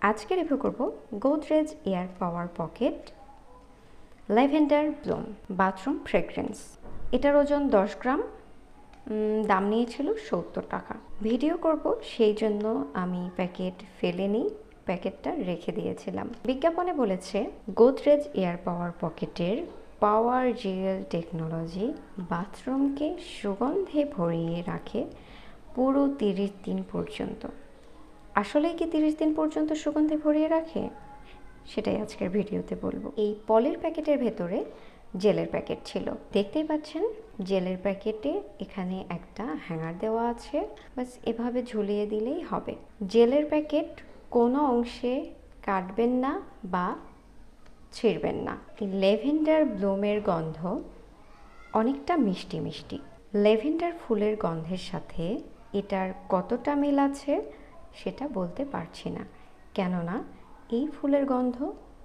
আজকে রিভিউ করব Godrej air power pocket lavender Bloom bathroom fragrance. এটার ওজন 10 গ্রাম, দাম নিয়েছিল 70 টাকা। ভিডিও করব সেই জন্য আমি প্যাকেট ফেলে নিই, প্যাকেটটা রেখে দিয়েছিলাম। বিজ্ঞাপনে বলেছে গোদরেজ এয়ার পাওয়ার পকেটের পাওয়ার জেল টেকনোলজি বাথরুমকে সুগন্ধে ভরিয়ে রাখে পুরো 30 দিন পর্যন্ত। আসলেই কি 30 দিন পর্যন্ত সুগন্ধে ভরিয়ে রাখে? সেটাই আজকের ভিডিওতে বলবো। এই পলির প্যাকেটের ভেতরে জেলের প্যাকেট ছিল, দেখতেই পাচ্ছেন। জেলের প্যাকেটে এখানে একটা হ্যাঙ্গার দেওয়া আছে, বাস এভাবে ঝুলিয়ে দিলেই হবে। জেলের প্যাকেট কোনো অংশে কাটবেন না বা ছিঁড়বেন না। ল্যাভেন্ডার ব্লুমের গন্ধ অনেকটা মিষ্টি মিষ্টি। ল্যাভেন্ডার ফুলের গন্ধের সাথে এটার কতটা মিল আছে সেটা বলতে পারছি না, কেননা এই ফুলের গন্ধ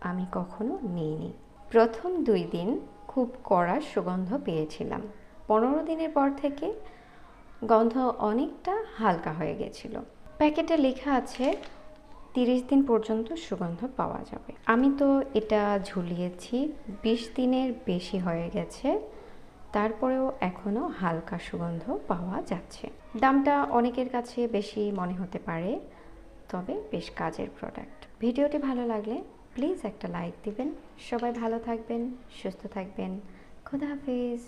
আমি কখনো নিইনি। প্রথম 2 দিন খুব কড়া সুগন্ধ পেয়েছিলাম। 15 দিনের পর থেকে গন্ধ অনেকটা হালকা হয়ে গেছিল। প্যাকেটে লেখা আছে 30 দিন পর্যন্ত সুগন্ধ পাওয়া যাবে। আমি তো এটা ঝুলিয়েছি 20 দিনের বেশি হয়ে গেছে, তারপরেও এখনও হালকা সুগন্ধ পাওয়া যাচ্ছে। দামটা অনেকের কাছে বেশি মনে হতে পারে, তবে বেশ কাজের প্রোডাক্ট। ভিডিওটি ভালো লাগলে প্লিজ একটা লাইক দিবেন। সবাই ভালো থাকবেন, সুস্থ থাকবেন। খোদা হাফেজ।